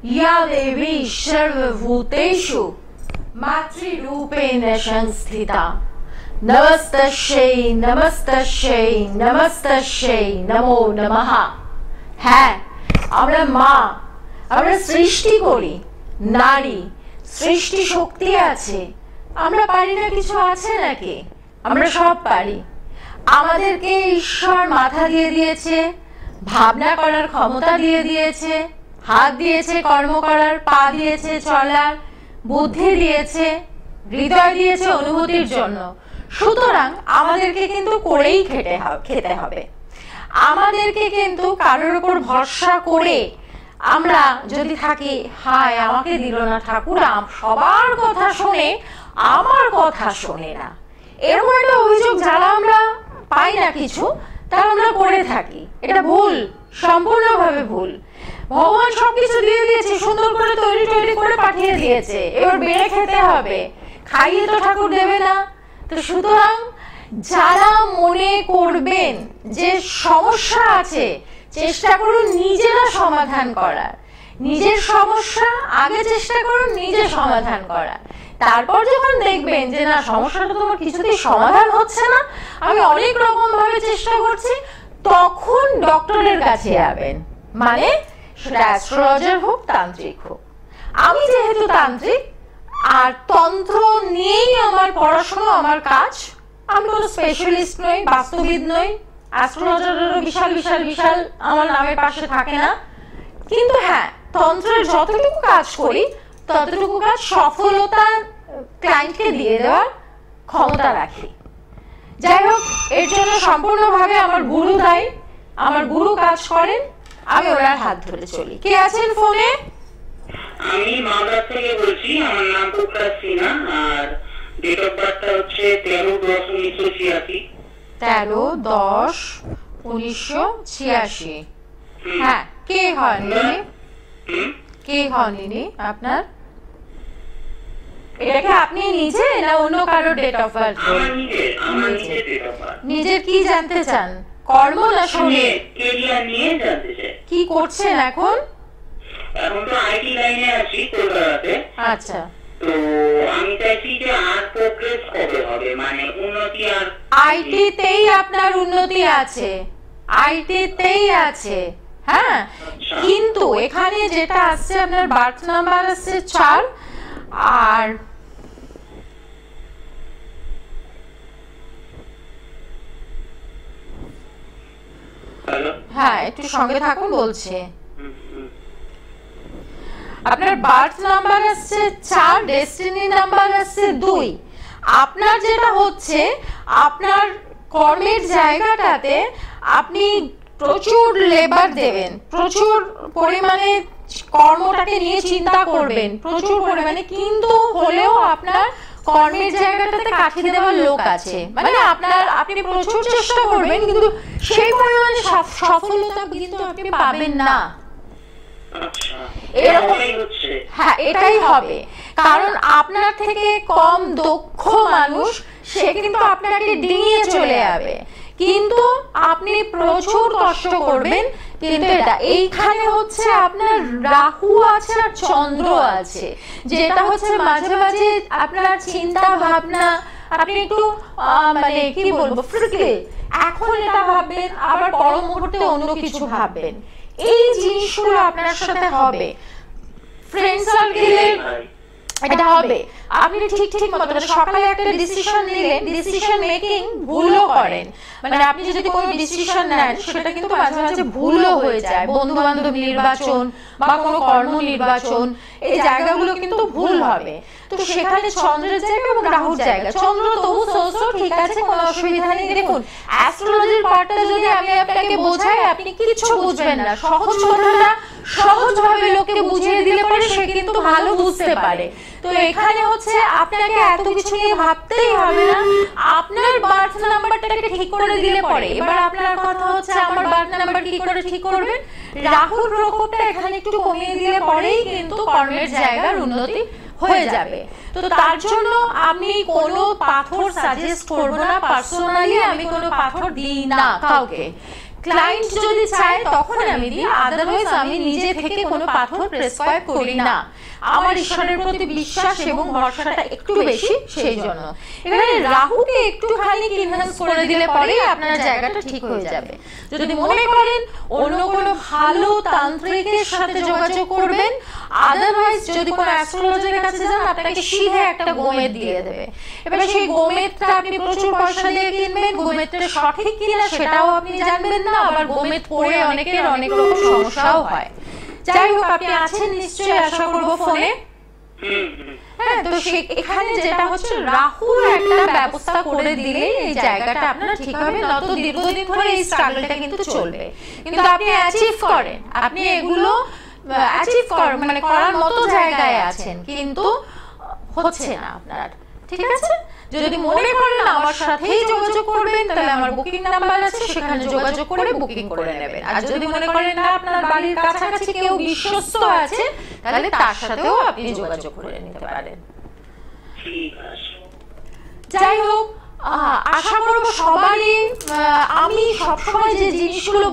या देवी सर्वभूतेषु मातृरूपेण संस्थिता नमस्तस्यै नमस्तस्यै नमस्तस्यै नमो नमः। হ্যাঁ, আমরা মা, আমরা সৃষ্টি করি, নারী সৃষ্টি শক্তি আছে, আমরা পারি না কিছু আছে নাকি? আমরা সব পারি। আমাদেরকে ঈশ্বর মাথা দিয়ে দিয়েছে, ভাবনা করার ক্ষমতা দিয়ে দিয়েছে, হাত দিয়েছে কর্ম করার, পা দিয়েছে চলার, বুদ্ধি দিয়েছে, হৃদয় দিয়েছে অনুভূতির জন্য। সুতরাং আমাদেরকে কিন্তু করেই খেতে হবে। আমাদেরকে কিন্তু কারোর উপর ভরসা করে আমরা যদি থাকি, হায় আমাকে দিল না ঠাকুর, সবার কথা শোনে আমার কথা শোনে না, এরকম একটা অভিযোগ যারা আমরা পাই না কিছু, তারা আমরা করে থাকি। এটা ভুল, সম্পূর্ণভাবে ভুল। ভগবান সবকিছু দিয়ে দিয়েছে, সুন্দর করে তৈরি করে পাঠিয়ে দিয়েছে, এবার বেড়ে খেতে হবে, খাইয়ে তো ঠাকুর দেবে না। তো সুতরাং যারা মনে করবেন যে সমস্যা আছে, চেষ্টা করুন নিজেরা সমাধান করার। নিজের সমস্যা আগে চেষ্টা করুন নিজে সমাধান করার। তারপর যখন দেখবেন যে না, সমস্যাটা তোমার কিছুতেই সমাধান হচ্ছে না, আমি অনেক রকম ভাবে চেষ্টা করছি, তখন ডক্টরের কাছে যাবেন। মানে সেটা অ্যাস্ট্রোলজার হোক, তান্ত্রিক হোক। আমি যেহেতু তান্ত্রিক আর তন্ত্র নিয়েই আমার পড়াশোনা, আমার কাজ, আমি কোনো স্পেশালিস্ট নই, বাস্তবিদ নই, অ্যাস্ট্রোলজারেরও বিশাল বিশাল বিশাল আমার নামের পাশে থাকে না। কিন্তু হ্যাঁ, তন্ত্রের যতটুকু কাজ করি ততটুকু কাজ সফলতা ক্লায়েন্টকে দিয়ে দেওয়ার ক্ষমতা রাখি। যাই হোক, এর জন্য সম্পূর্ণভাবে আমার গুরু দায়ী। আমার গুরু কাজ করেন, আমি ওনার হাত ধরে চলি। কে আছেন ফোনে? আমি মালদা থেকে বলছি, আমার নাম প্রকাশ সিনহা, আর ডেট অফ বার্থটা হচ্ছে 13/10/1986। 13/10/1986। হ্যাঁ, কে হন ইনি? কে হন ইনি আপনার? এটাকে আপনি নিজে না অন্য কারো ডেট অফ বার্থ? নিজের কি জানতে চান? কর্ম না শরীর? ক্যারিয়ার নিয়ে জানতে চাই। কি করছেন এখন? এখন তো আইটি লাইনে আছি কলকাতাতে। আচ্ছা, তো আমি চাইছি যে আর প্রোগ্রেস কবে হবে, মানে উন্নতি। আর আইটি তেই আপনার উন্নতি আছে, আইটি তেই আছে। হ্যাঁ, কিন্তু এখানে যেটা আসছে আপনার বার্থ নাম্বার আসছে 4, আর হ্যাঁ একটু সঙ্গে থাকুন বলছে। আপনার বার্থ নাম্বার আসছে 4, ডেস্টিনি নাম্বার আসছে 2। আপনার যেটা হচ্ছে, আপনার কর্মের জায়গাটাতে আপনি প্রচুর লেবার দেবেন, প্রচুর পরিমাণে কর্মটাকে নিয়ে চিন্তা করবেন প্রচুর পরিমাণে, কিন্তু হলেও আপনার কর্মের জায়গাটাতে কাঠিয়ে দেওয়ার লোক আছে। মানে আপনি প্রচুর চেষ্টা করবেন, কিন্তু সেই পরিমাণে সফলতা কিন্তু আপনি পাবেন না। হ্যাঁ, এটাই হবে, কারণ আপনার থেকে কম দক্ষ মানুষ সে কিন্তু আপনাকে ডিঙিয়ে চলে যাবে, কিন্তু আপনি প্রচুর কষ্ট করবেন। কিন্তু এটা এইখানে হচ্ছে আপনার রাহু আছে আর চন্দ্র আছে, যেটা হচ্ছে মাঝে মাঝে আপনার চিন্তা ভাবনা, আপনি একটু মানে কি বলবো, ফ্রিকলি এখন এটা ভাববেন, আবার পর মুহূর্তে অন্য কিছু ভাববেন। এই জিনিসগুলো আপনার সাথে হবে। ফ্রেন্ড সার্কেলে এটা হবে, আপনি ঠিক মতো সকালে একটা ডিসিশন নিলেন, ডিসিশন মেকিং ভুলও করেন। মানে আপনি যদি কোনো ডিসিশন নেন সেটা কিন্তু মাঝে মাঝে ভুলও হয়ে যায়। বন্ধু বান্ধব নির্বাচন বা কোনো কর্ম নির্বাচন, এই জায়গাগুলো কিন্তু ভুল হবে। তো সেখানে চন্দ্রের জায়গা এবং রাহুর জায়গা, চন্দ্র তবু সোসো ঠিক আছে, কোনো অসুবিধা নেই। দেখুন, অ্যাস্ট্রোলজির পার্টটা যদি আমি আপনাকে বোঝাই, আপনি কিছু বুঝবেন না। সহজ কথাটা সহজভাবে লোককে বুঝিয়ে দিলে পরে সে কিন্তু ভালো বুঝতে পারে। তো এখানে হচ্ছে আপনাকে এত কিছু নিয়ে ভাবতেই হবে না, আপনার বার্থ নাম্বারটাকে ঠিক করে দিলে পরে। এবার আপনার কথা হচ্ছে আমার বার্থ নাম্বার কি করে ঠিক করবেন? রাহুর প্রকোপটা এখানে একটু কমিয়ে দিলে পরেই কিন্তু কর্মের জায়গার উন্নতি হয়ে যাবে। তো তার জন্য আমি কোনো পাথর সাজেস্ট করব না, পার্সোনালি আমি কোনো পাথর দিই না কাউকে। ক্লায়েন্ট যদি চায় তখন আমি দিই, আদারওয়াইজ আমি নিজে থেকে কোনো পাথর প্রেসক্রাইব করি না। আমার ঈশ্বরের প্রতি বিশ্বাস এবং ভরসাটা একটু বেশি, সেই জন্য এখানে রাহুকে একটুখানি ইনহ্যান্স করে দিলে পরে আপনার জায়গাটা ঠিক হয়ে যাবে। যদি মনে করেন অন্য কোনো ভালো তান্ত্রিকের সাথে যোগাযোগ করবেন, আদারওয়াইজ যদি কোনো অ্যাস্ট্রোলজারের কাছে যান আপনাকে সিধে একটা গোমেদ দিয়ে দেবে। এবার সেই গোমেদটা আপনি প্রচুর পয়সা দিয়ে কিনবেন, গোমেদটা সঠিক কিনা সেটাও আপনি জানবেন না, আবার গোমেদ পরে অনেকের অনেক রকম সমস্যাও হয়। যাই হোক, আপনি আছেন নিশ্চয়ই আশা করবো ফোনে। হ্যাঁ, তো এখানে যেটা হচ্ছে রাহুর একটা ব্যবস্থা করে দিলে এই জায়গাটা আপনার ঠিক হবে, নয়তো দীর্ঘদিন ধরে এই স্ট্রাগলটা কিন্তু চলবে। কিন্তু আপনি অ্যাচিভ করেন, আপনি এগুলো অ্যাচিভ করেন, মানে করার মতো জায়গায় আছেন, কিন্তু হচ্ছে না আপনার। ঠিক আছে, যদি মনে করেন আমার সাথেই যোগাযোগ করবেন, তাহলে আমার বুকিং নাম্বার আছে, সেখানে যোগাযোগ করে বুকিং করে নেবেন। আর যদি মনে করেন না আপনার বাড়ির কাছাকাছি কেউ বিশ্বস্ত আছে, তাহলে তার সাথেও আপনি যোগাযোগ করে নিতে পারেন। যাই হোক, আশা করবো সবারই, আমি সবসময় যে জিনিসগুলো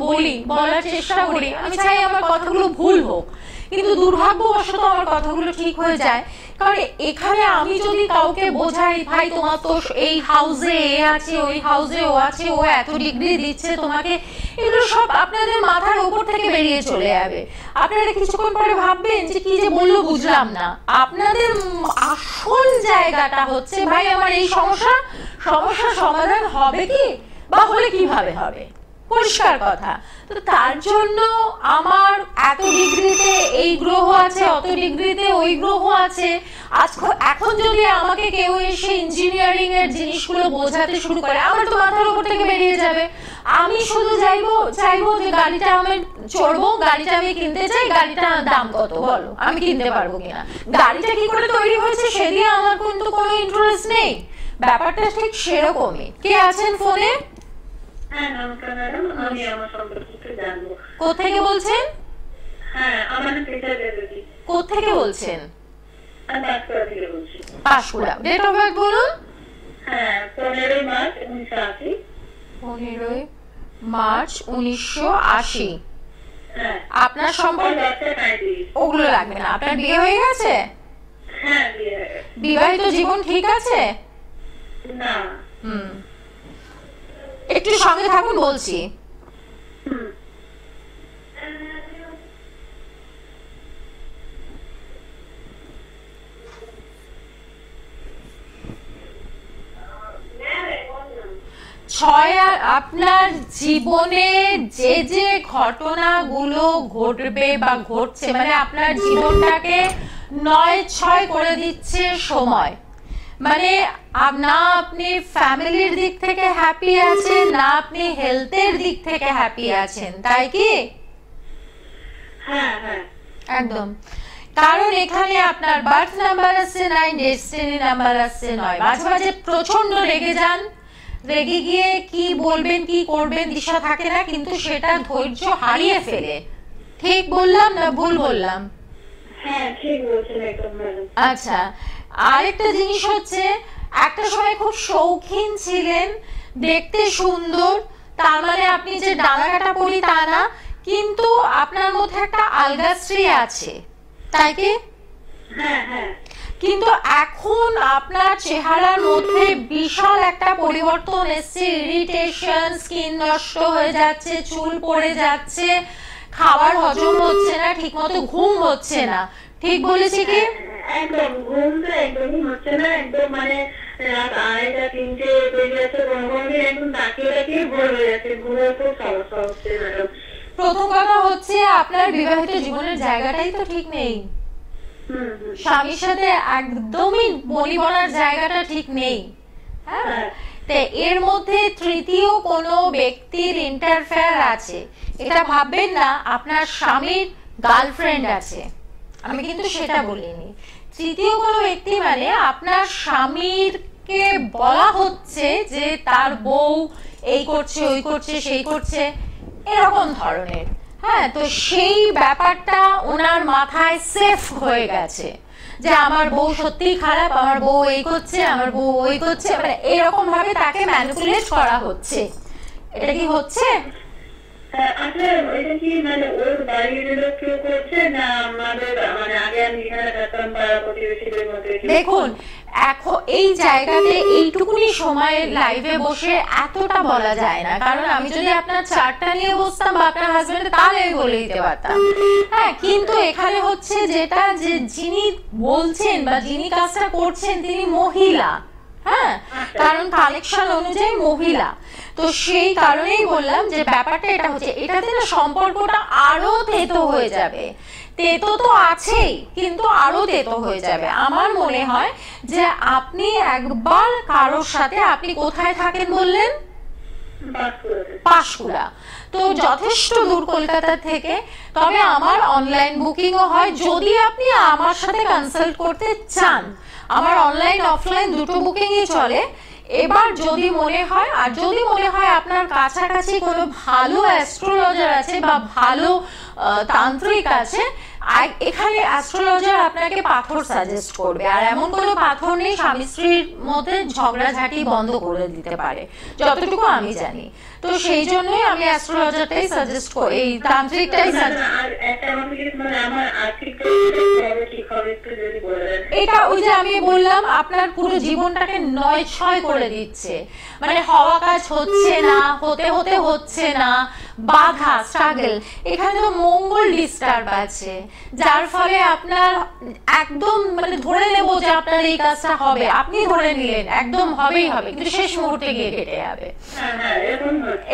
বলার চেষ্টা করি, আমি চাই আমার কথাগুলো ভুল হোক, কিন্তু দুর্ভাগ্যবশত আমার কথাগুলো ঠিক হয়ে যায়। কারণ এখানে আমি যদি কাউকে বোঝাই, ভাই তোমার তো এই হাউসে এ আছে, ওই হাউসে ও আছে, ও এত ডিগ্রি দিচ্ছে তোমাকে, এগুলো সব আপনাদের মাথার উপর থেকে বেরিয়ে চলে যাবে। আপনারা কিছুক্ষণ পরে ভাববেন যে কি যে বললো বুঝলাম না। আপনাদের আসল জায়গাটা হচ্ছে, ভাই আমার এই সমস্যার সমাধান হবে কি, বা হলে কিভাবে হবে, পরিষ্কার কথা। তো তার জন্য আমার এত ডিগ্রিতে এই গ্রহ আছে, অত ডিগ্রিতে ওই গ্রহ আছে। এখন যদি আমাকে কেউ এসে ইঞ্জিনিয়ারিং এর জিনিসগুলো বোঝাতে শুরু করে, আমার তো মাথার উপর থেকে বেরিয়ে যাবে। আমি শুধু চাইবো যে গাড়িটা আমি চড়বো, গাড়িটা আমি কিনতে চাই, গাড়িটার দাম কত বলো, আমি কিনতে পারবো কিনা, গাড়িটা কি করে তৈরি হয়েছে সেদিকে আমার কিন্তু কোনো ইন্টারেস্ট নেই। ব্যাপারটা ঠিক সেরকমই। কে আছেন ফোনে? হ্যাঁ, নমস্কার ম্যাডাম, আমি আমার সম্পর্কে জানবো। কোথেকে বলছেন? হ্যাঁ, আমার নাম পীতা দেবী। কোথেকে বলছেন? আমি পাঁশকুড়া থেকে বলছি। পাঁশকুড়া। ডেট অফ বার্থ বলুন। হ্যাঁ, 15 মার্চ 1980। 15 মার্চ 1980। হ্যাঁ। আপনার সম্পর্কে ওগুলো লাগবে না। আপনার বিয়ে হয়ে গেছে? হ্যাঁ, বিয়ে হয়ে গেছে। বিবাহিত জীবন ঠিক আছে? না। একটু সঙ্গে থাকুন, বলছি। আপনার জীবনে যে যে ঘটনাগুলো ঘটবে বা ঘটছে, মানে আপনার জীবনটাকে 9-6 করে দিচ্ছে সময়। মানে না আপনি ফ্যামিলির দিক থেকে হ্যাপি আছেন, না আপনি হেলথের দিক থেকে হ্যাপি আছেন, তাই কি? হ্যাঁ হ্যাঁ, একদম। কারণ এখানে আপনার বার্থ নাম্বার আছে 9, ডেস্টিনি নাম্বার আছে 9। মাঝে মাঝে প্রচন্ড রেগে যান, রেগে গিয়ে কি বলবেন কি করবেন দিশা থাকে না, কিন্তু সেটা ধৈর্য হারিয়ে ফেলে। ঠিক বললাম না ভুল বললাম? হ্যাঁ, ঠিক বলছেন একদম ম্যাডাম। আচ্ছা, আরেকটা জিনিস হচ্ছে, একটা সময় খুব শৌখিন ছিলেন, দেখতে সুন্দর, তার মানে আপনি যে ডানা কাটা পরি তা না, কিন্তু আপনার মধ্যে একটা আলগাশ্রী আছে, তাই কি? হ্যাঁ হ্যাঁ। কিন্তু এখন আপনার চেহারার মধ্যে বিশাল একটা পরিবর্তন এসছে, ইরিটেশন, স্কিন নষ্ট হয়ে যাচ্ছে, চুল পড়ে যাচ্ছে, খাবার হজম হচ্ছে না ঠিকমতো, ঘুম হচ্ছে না। ঠিক বলেছি কি? একদম, ঘুম তো একদমই হচ্ছে না, একদম মানে রাত 2:30 3টে বেজে যাচ্ছে, কোনো একদম তাকিয়ে ভোর হয়ে যাচ্ছে, ঘুমের খুব সমস্যা হচ্ছে ম্যাডাম। প্রথম কথা হচ্ছে আপনার বিবাহিত জীবনের জায়গাটাই তো ঠিক নেই, স্বামীর সাথে একদমই বনি বনার জায়গাটা ঠিক নেই। হ্যাঁ, তো এর মধ্যে তৃতীয় কোনো ব্যক্তির ইন্টারফেয়ার আছে, এটা ভাববেন না আপনার স্বামীর গার্লফ্রেন্ড আছে, আমি কিন্তু সেটা বলিনি। তৃতীয় কোনো ব্যক্তি মানে আপনার স্বামীরকে বলা হচ্ছে যে তার বউ এই করছে, ওই করছে, সেই করছে, এরকম ধরনের। হ্যাঁ, তো সেই ব্যাপারটা ওনার মাথায় সেফ হয়ে গেছে যে আমার বউ সত্যিই খারাপ, আমার বউ এই করছে, আমার বউ ওই করছে, মানে এরকম ভাবে তাকে ম্যানিপুলেট করা হচ্ছে। এটা কি হচ্ছে? আসলে এটা কি মানে ওর বাড়ির লোক কেউ করছে না আমাদের মানে আগে আমি এখানে থাকতাম বা প্রতিবেশীদের মধ্যে? দেখুন এখন এই জায়গাতে এইটুকুনি সময় লাইভে বসে এতটা বলা যায় না, কারণ আমি যদি আপনার চারটা নিয়ে বসতাম বা আপনার হাজবেন্ড তাহলে আমি বলে দিতে পারতাম। হ্যাঁ, কিন্তু এখানে হচ্ছে যেটা যে যিনি বলছেন বা যিনি কাজটা করছেন তিনি মহিলা। হ্যাঁ, কারণ কালেকশন অনুযায়ী মহিলা, তো সেই কারণেই বললাম যে ব্যাপারটা এটা হচ্ছে, এটাতে না সম্পর্কটা আরো তেতো হয়ে যাবে। তেতো তো আছেই, কিন্তু আরো তেতো হয়ে যাবে। আমার মনে হয় যে আপনি একবার কারোর সাথে, আপনি কোথায় থাকেন বললেন? পাঁশকুড়া, তো যথেষ্ট দূর কলকাতা থেকে। তবে আমার অনলাইন বুকিংও হয়, যদি আপনি আমার সাথে কনসাল্ট করতে চান। আমার অনলাইন অফলাইন দুটো বুকিংই চলে। এবার যদি মনে হয়, আর যদি মনে হয় আপনার কাছাকাছি কোনো ভালো অ্যাস্ট্রোলজার আছে বা ভালো তান্ত্রিক আছে, এখানে অ্যাস্ট্রোলজার আপনাকে পাথর সাজেস্ট করবে, আর এমন কোনো পাথর নেই স্বামী স্ত্রীর মধ্যে ঝগড়াঝাটি বন্ধ করে দিতে পারে, যতটুকু আমি জানি। তো সেই জন্যই আমি অ্যাস্ট্রোলজারটাই সাজেস্ট করি, এই তান্ত্রিকটাই সাজেস্ট। এটা ওই যে আমি বললাম, আপনার পুরো জীবনটাকে নয়-ছয় করে দিচ্ছে, মানে হওয়া কাজ হচ্ছে না, হতে হতে হচ্ছে না, বাধা, স্ট্রাগল। এখানে তো মঙ্গল ডিস্টার্ব আছে, যার ফলে আপনার একদম মানে ধরে নেব যে আপনার এই কাজটা হবে, আপনি ধরে নিলেন একদম হবেই হবে, কিন্তু শেষ মুহূর্তে গিয়ে কেটে যাবে।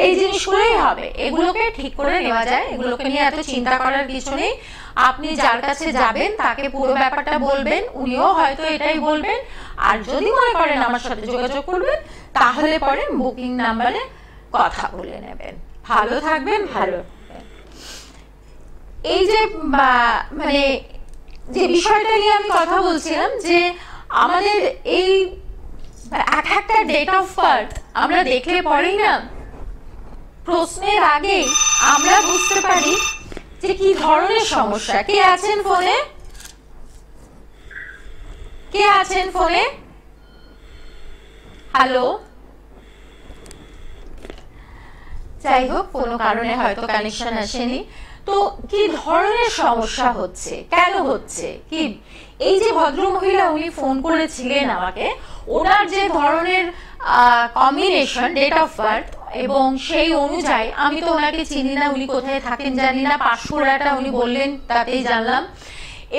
এই জিনিসগুলোই হবে, এগুলোকে ঠিক করে নেওয়া যায়, এগুলোকে নিয়ে এত চিন্তা করার কিছু নেই। আপনি যার কাছে যাবেন তাকে পুরো ব্যাপারটা বলবেন, উনিও হয়তো এটাই বলবেন। আর যদি মনে করেন আমার সাথে যোগাযোগ করবেন, তাহলে পরে বুকিং নাম্বারে কথা বলে নেবেন। ভালো থাকবেন, ভালো। এই যে মানে যে বিষয়টা নিয়ে আমি কথা বলছিলাম, যে আমাদের এই একটা ডেট অফ বার্থ আমরা দেখলে পরেই না, প্রশ্নের আগে আমরা বুঝতে পারি যে কি ধরনের সমস্যা। কে আছেন ফোনে? কে আছেন ফোনে? হ্যালো? যাই হোক, কোনো কারণে হয়তো কানেকশন আসেনি। তো কি ধরনের সমস্যা হচ্ছে, কেন হচ্ছে কি? এই যে ভদ্র মহিলা উনি ফোন করেছিলেন আমাকে, ওনার যে ধরনের কম্বিনেশন ডেট অফ বার্থ, এবং সেই অনুযায়ী আমি তো ওনাকে চিনি না, উনি কোথায় থাকেন জানি না, পাঁশকুড়াটা উনি বললেন তাতেই জানলাম।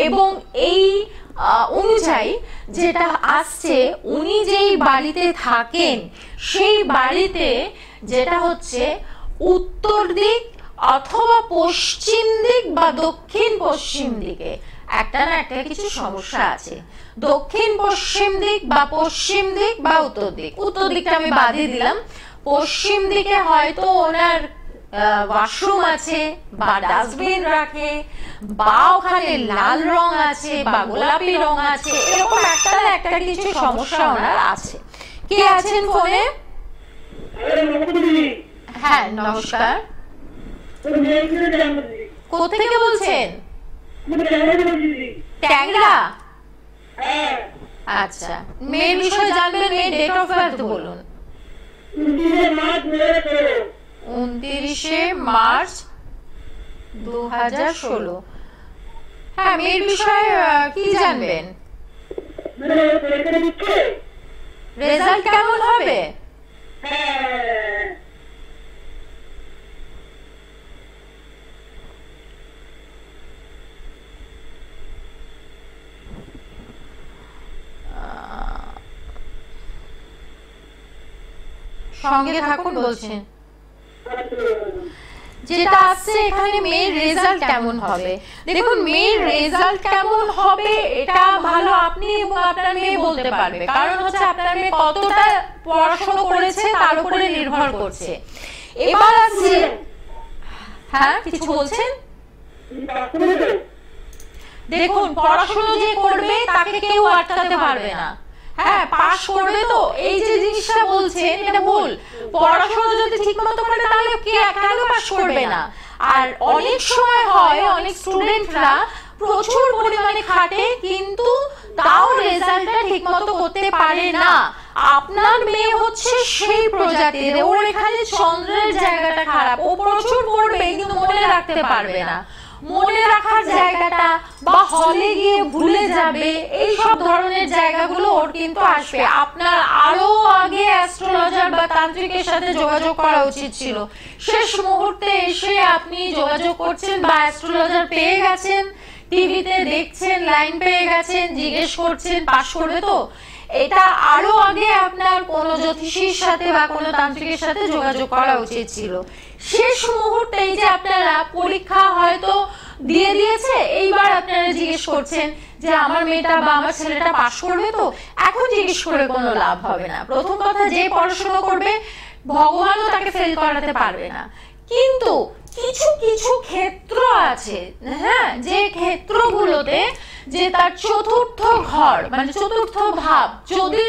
এবং এই অনুযায়ী যেটা আসছে, উনি যেই বাড়িতে থাকেন সেই বাড়িতে যেটা হচ্ছে উত্তর দিক অথবা পশ্চিম দিক বা দক্ষিণ পশ্চিম দিকে একটা না একটা কিছু সমস্যা আছে। দক্ষিণ পশ্চিম দিক বা পশ্চিম দিক বা উত্তর দিক, উত্তর দিকটা আমি বাদই দিলাম। পশ্চিম দিকে হয়তো ওনার ওয়াশরুম আছে বা ডাস্টবিন রাখে, বা ওখানে লাল রং আছে বা গোলাপি রং আছে, এরকম একটা না একটা কিছু সমস্যা ওনার আছে। কে আছেন ফোনে? হ্যাঁ, নমস্কার। কোথা থেকে বলছেন? ট্যাংরা। আচ্ছা, মেয়ের বিষয়ে জানবেন, মেয়ের ডেট অফ বার্থ বলুন। 29 মার্চ 2016। হ্যাঁ, মেয়ের বিষয়ে কি জানবেন? রেজাল্ট কেমন হবে? সঙ্গে থাকুন বলছেন। যেটা আসছে এখানে, মেয়ের রেজাল্ট কেমন হবে। দেখুন, মেয়ের রেজাল্ট কেমন হবে এটা ভালো আপনি এবং আপনার মেয়ে বলতে পারবে, কারণ হচ্ছে আপনার মেয়ে কতটা পড়াশোনা করেছে তার উপরে নির্ভর করছে। এবার আসছে, হ্যাঁ কিছু বলছেন? দেখুন, পড়াশোনা যে করবে তাকে কেউ আটকাতে পারবে না। হ্যাঁ, পাশ করবে তো, এই যে জিনিসটা বলছেন এটা ভুল। পড়াশোনা যদি ঠিক মতো করে তাহলে কেন পাশ করবে না? আর অনেক সময় হয় অনেক স্টুডেন্টরা প্রচুর পরিমাণে খাটে কিন্তু তাও রেজাল্টটা ঠিক মতো করতে পারে না। আপনার মেয়ে হচ্ছে সেই প্রজাতির, ওর এখানে চন্দ্রের জায়গাটা খারাপ, ও প্রচুর পড়বে কিন্তু মনে রাখতে পারবে না, মনে রাখার জায়গাটা বা হলে গিয়ে ভুলে যাবে, এই সব ধরনের জায়গাগুলো ওর কিন্তু আসবে। আপনার আরো আগে অ্যাস্ট্রোলজার বা তান্ত্রিকের সাথে যোগাযোগ করা উচিত ছিল। শেষ মুহূর্তে এসে আপনি যোগাযোগ করছেন বা অ্যাস্ট্রোলজার পেয়ে গেছেন, টিভিতে দেখছেন, লাইন পেয়ে গেছেন, জিজ্ঞেস করছেন পাস করবে তো। এটা আরো আগে আপনার কোনো জ্যোতিষীর সাথে বা কোনো তান্ত্রিকের সাথে যোগাযোগ করা উচিত ছিল। শেষ মুহূর্তে এই যে আপনারা পরীক্ষা হয়তো দিয়ে দিয়েছে, এইবার আপনারা জিজ্ঞেস করছেন যে আমার মেয়েটা বা আমার ছেলেটা পাস করবে তো। এখন জিজ্ঞেস করে কোনো লাভ হবে না। প্রথম কথা, যে পড়াশোনা করবে ভগবানও তাকে ফেল করাতে পারবে না, কিন্তু কিছু কিছু ক্ষেত্র আছে, হ্যাঁ, যে ক্ষেত্রগুলোতে যে তার চতুর্থ ঘর মানে চতুর্থ ভাব যদি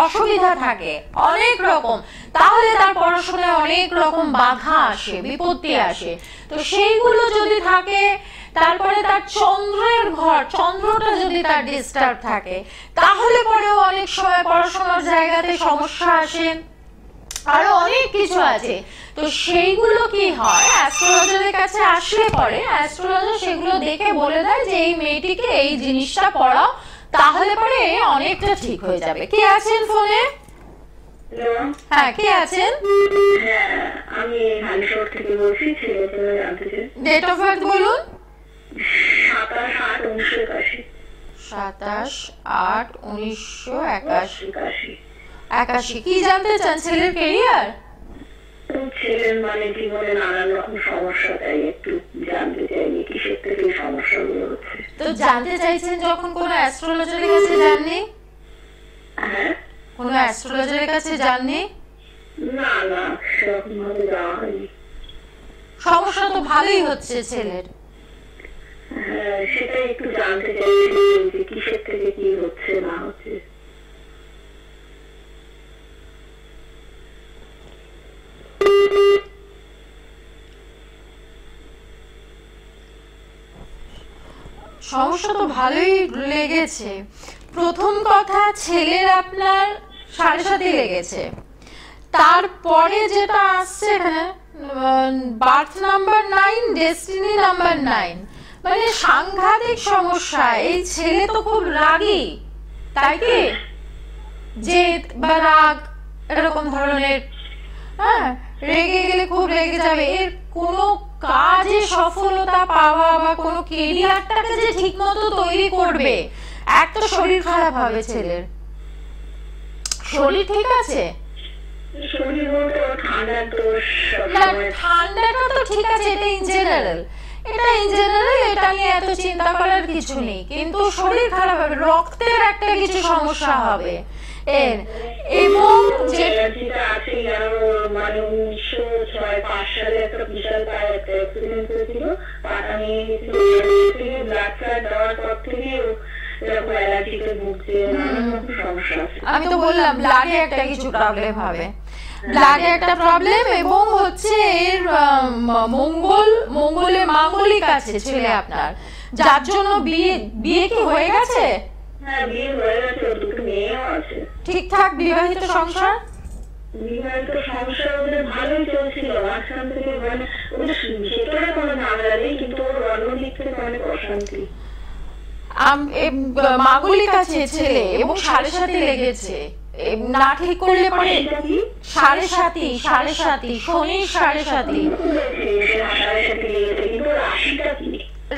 অসুবিধা থাকে অনেক রকম, তাহলে তার পড়াশোনায় অনেক রকম বাধা আসে, বিপত্তি আসে। তো সেইগুলো যদি থাকে, তারপরে তার চন্দ্রের ঘর, চন্দ্রটা যদি তার ডিস্টার্ব থাকে, তাহলে পরেও অনেক সময় পড়াশোনার জায়গাতে সমস্যা আসে, আরো অনেক কিছু আছে। তো সেইগুলো কি হয়, অ্যাস্ট্রোলজারের কাছে আসলে পরে অ্যাস্ট্রোলজার সেগুলো দেখে বলে দেয় যে এই মেয়েটিকে এই জিনিসটা পড়াও, তাহলে পরে অনেকটা ঠিক হয়ে যাবে। কে আছেন ফোনে? হ্যাঁ, কে আছেন? আমি হালিশহর থেকে বলছি, ছেলের জন্য জানতে চাই। ডেট অফ বার্থ বলুন। 27/8/1981। 27/8/1981। কি জানতে চান? ছেলের ক্যারিয়ার? ছেলের মানে জীবনে নানান রকম সমস্যা, তাই একটু জানতে চাই কিসের থেকে সমস্যাগুলো হচ্ছে। তো জানতে চাইছেন যখন কোনো অ্যাস্ট্রোলজারের কাছে যাননি? হ্যাঁ, কোনো অ্যাস্ট্রোলজারের কাছে যাননি? না না, সেরকম ভাবে যাওয়া হয়নি। সমস্যা তো ভালোই হচ্ছে ছেলের। হ্যাঁ, সেটাই একটু জানতে চাইছি যে কিসের থেকে কি হচ্ছে না হচ্ছে। সমস্যা তো ভালোই লেগেছে। প্রথম কথা, ছেলের আপনার 7.5 লেগেছে, তারপরে যেটা আসছে বার্থ নাম্বার 9, ডেস্টিনি নাম্বার 9, মানে সাংঘাতিক সমস্যা। এই ছেলে তো খুব রাগী, তাই কি? জেদ বা রাগ এরকম ধরনের, হ্যাঁ, রেগে গেলে খুব রেগে যাবে। এর কোনো কাজে সফলতা পাওয়া বা কোনো কেরিয়ারটাকে যে ঠিক মতো তৈরি করবে, একটা শরীর খারাপ হবে ছেলের। শরীর ঠিক আছে? ঠান্ডাটা তো ঠিক আছে, এটা ইন জেনারেল, এটা নিয়ে এত চিন্তা করার কিছু নেই, কিন্তু শরীর খারাপ হবে, রক্তের একটা কিছু সমস্যা হবে এর। এবং যেটা আছে মানে 1905 সালে একটা বিশাল অ্যাক্সিডেন্ট হয়েছিল, পাটা নিয়ে ব্লাড ফ্লাড দেওয়ার পর থেকে এরকম অ্যালার্জিতে ভুগছে, সমস্যা আছে। আমি তো বললাম ব্লাডে একটা কিছু প্রবলেম হবে, ব্লাডে একটা প্রবলেম, এবং হচ্ছে এর মাঙ্গলিক আছে ছেলে আপনার, যার জন্য বিয়ে কি হয়ে গেছে? হ্যাঁ, বিয়ে হয়ে গেছে, দুটো মেয়েও আছে। ঠিকঠাক বিবাহিত সংসার? বিবাহিত সংসার ওদের ভালোই চলছিল, মাঝখান থেকে মানে ওদের ভেতরে কোনো ঝামেলা নেই, কিন্তু ওর অন্য দিক থেকে অনেক অশান্তি। মাঙ্গলিক আছে ছেলে এবং 7.5 লেগেছে, না ঠিক করলে পরে 7.5 শনির 7.5।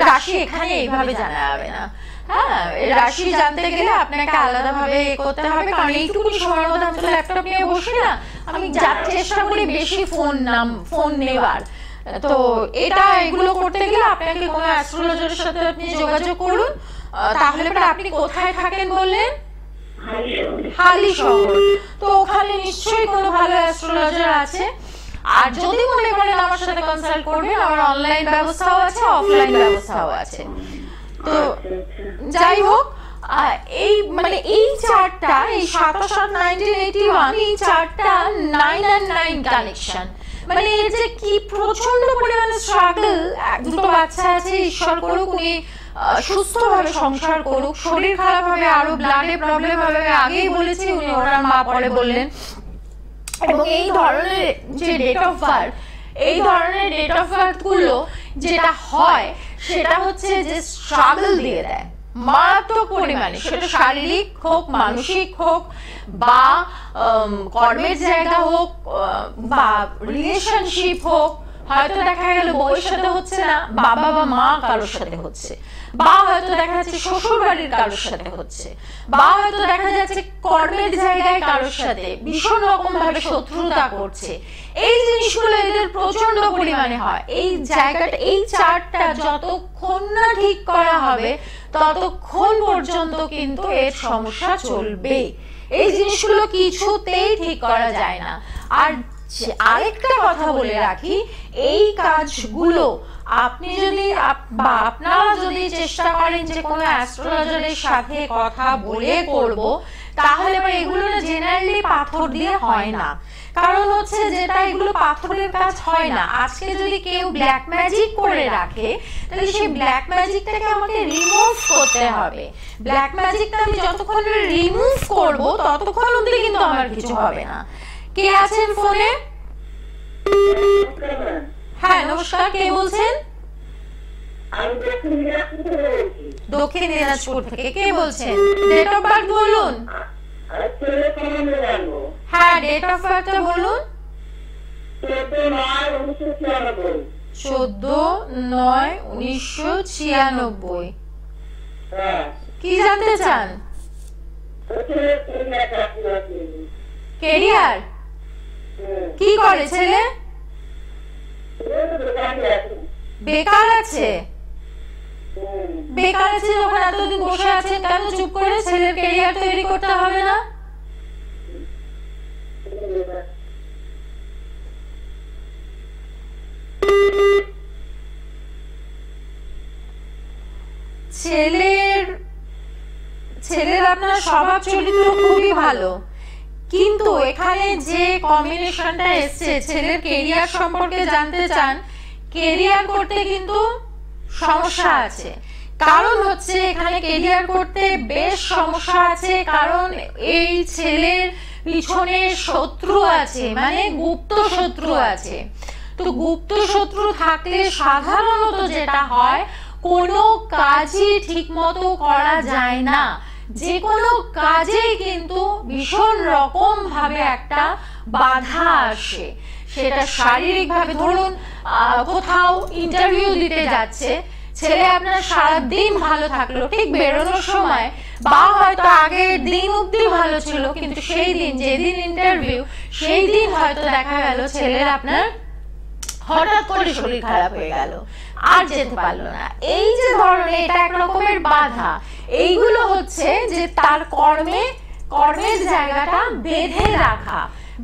রাশি এখানে এইভাবে জানা যাবে না, হ্যাঁ, রাশি জানতে গেলে আপনাকে আলাদা ভাবে করতে হবে, কারণ এইটুকু সময়ের মধ্যে আমি তো ল্যাপটপ নিয়ে বসি না, আমি চেষ্টা করি বেশি ফোন নেওয়ার। তো এগুলো করতে গেলে আপনাকে কোনো অ্যাস্ট্রোলজারের সাথে আপনি যোগাযোগ করুন। তাহলে আপনি কোথায় থাকেন বললেন? হালিশহর। তো ওখানে নিশ্চয়ই কোনো ভালো অ্যাস্ট্রোলজার আছে। আর যদি মনে করেন আমার সাথে কনসাল্ট করবেন, আমার অনলাইন ব্যবস্থাও আছে, অফলাইন ব্যবস্থাও আছে। তো যাই হোক, এই চার্টটা, এই 27/8/1981, এই চার্টটা 9 and 9 কানেকশন, মানে এর যে কি প্রচন্ড পরিমাণে স্ট্রাগল। দুটো বাচ্চা আছে, ঈশ্বর করুক উনি সুস্থভাবে সংসার করুক। শরীর খারাপ হবে, আরো ব্লাডে প্রবলেম হবে, আগেই বলেছি, উনি ওনার মা পরে বললেন। এবং এই ধরনের যে ডেট অফ বার্থ, এই ধরনের ডেট অফ বার্থ গুলো যেটা হয় সেটা হচ্ছে যে স্ট্রাগল দিয়ে দেয় মারাত্মক পরিমাণে, সেটা শারীরিক হোক, মানসিক হোক, বা কর্মের জায়গা হোক, বা রিলেশনশিপ হোক। হয়তো দেখা গেল বউয়ের সাথে হচ্ছে না, বাবা বা মা কারোর সাথে হচ্ছে, বা হয়তো দেখা যাচ্ছে শ্বশুর বাড়ির কারোর সাথে হচ্ছে, বা হয়তো দেখা যাচ্ছে কর্মের জায়গায় কারোর সাথে ভীষণ রকম ভাবে শত্রুতা করছে। এই জিনিসগুলো এদের প্রচন্ড পরিমাণে হয়। এই জায়গাটা, এই চার্টটা যতক্ষণ না ঠিক করা হবে ততক্ষণ পর্যন্ত কিন্তু এর সমস্যা চলবে। এই জিনিসগুলো কিছুতেই ঠিক করা যায় না। আর আরেকটা কথা বলে রাখি, এই কাজগুলো আপনি যদি বা আপনারা যদি চেষ্টা করেন যে কোনো অ্যাস্ট্রোলজারের সাথে কথা বলে করব, তাহলে এগুলো না জেনারেলি পাথর দিয়ে হয় না। কারণ হচ্ছে যেটা এগুলো পাথরের কাজ হয় না। আজকে যদি কেউ ব্ল্যাক ম্যাজিক করে রাখে, তাহলে সেই ব্ল্যাক ম্যাজিকটাকে আমাকে রিমুভ করতে হবে। ব্ল্যাক ম্যাজিকটা আমি যতক্ষণ রিমুভ করব ততক্ষণ অবধি কিন্তু আমার কিছু হবে না। কে আছেন ফোনে? হ্যাঁ নমস্কার, কে বলছেন? দক্ষিণ দিনাজপুর থেকে। কে বলছেন? ডেট অফ বার্থ বলুন। হ্যাঁ ডেট অফ বার্থটা বলুন। 14/9/1996। কি জানতে চান? ক্যারিয়ার কি করে ছেলে? বেকার আছে। বেকার আছে যখন এতদিন বসে আছেন, কেন চুপ করে ছেলের ক্যারিয়ার তৈরি করতে হবে না? ছেলের আপনার স্বভাব চরিত্র খুবই ভালো, কিন্তু এখানে যে কম্বিনেশনটা এসছে, ছেলের ক্যারিয়ার সম্পর্কে জানতে চান, ক্যারিয়ার করতে কিন্তু সমস্যা আছে। কারণ হচ্ছে এখানে ক্যারিয়ার করতে বেশ সমস্যা আছে, কারণ এই ছেলের পিছনে শত্রু আছে, মানে গুপ্ত শত্রু আছে। তো গুপ্ত শত্রু থাকলে সাধারণত যেটা হয়, কোনো কাজই ঠিক মতো করা যায় না। যে কোনো কাজেই কিন্তু ভীষণ রকম ভাবে একটা বাধা আসে। সেটা শারীরিক ভাবে, ধরুন কোথাও ইন্টারভিউ দিতে যাচ্ছে, ছেলে আপনার সারাদিন ভালো থাকলো, ঠিক বেরোনোর সময় বা হয়তো আগের দিন অব্দি ভালো ছিল, কিন্তু সেই দিন যেদিন ইন্টারভিউ সেই দিন হয়তো দেখা গেল ছেলের আপনার হঠাৎ করে শরীর খারাপ হয়ে গেল, আর যেতে পারলো না। এই যে ধরনের, এটা এক রকমের বাধা। এইগুলো হচ্ছে যে তার কর্মের জায়গাটা বেঁধে রাখা।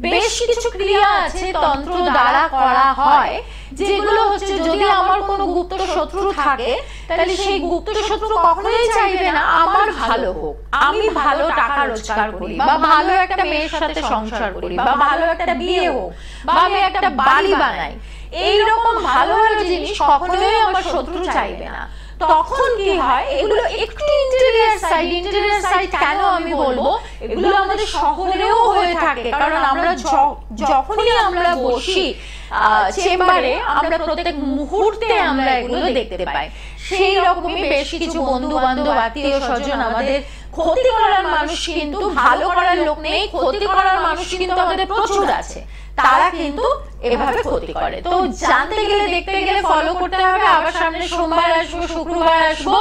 বেশ কিছু ক্রিয়া আছে তন্ত্র দ্বারা করা হয়, যেগুলো হচ্ছে যদি আমার কোনো গুপ্ত শত্রু থাকে, তাহলে সেই গুপ্ত শত্রু কখনোই চাইবে না আমার ভালো হোক, আমি ভালো টাকা রোজগার করি, বা ভালো একটা মেয়ের সাথে সংসার করি, বা ভালো একটা বিয়ে হোক, বা আমি একটা বাড়ি বানাই। এইরকম ভালো ভালো জিনিস কখনোই আমার শত্রু চাইবে না। তখন কি হয়, এগুলো একটু ইন্টেরিয়র সাইড কেন আমি বলবো, এগুলো আমাদের শহরেও হয়ে থাকে। কারণ আমরা যখনই আমরা বসি চেম্বারে, আমরা প্রত্যেক মুহূর্তে আমরা এগুলো দেখতে পাই। সেই রকমই বেশ কিছু বন্ধু বান্ধব, আত্মীয় স্বজন, আমাদের ক্ষতি করার মানুষ কিন্তু, ভালো করার লোক নেই, ক্ষতি করার মানুষ কিন্তু আমাদের প্রচুর আছে। তারা কিন্তু এভাবে ক্ষতি করে। তো জানতে গেলে, দেখতে গেলে ফলো করতে হবে। আবার সামনে সোমবার আসবো, শুক্রবার আসবো।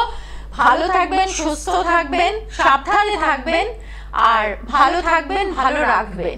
ভালো থাকবেন, সুস্থ থাকবেন, সাবধানে থাকবেন, আর ভালো থাকবেন, ভালো রাখবেন।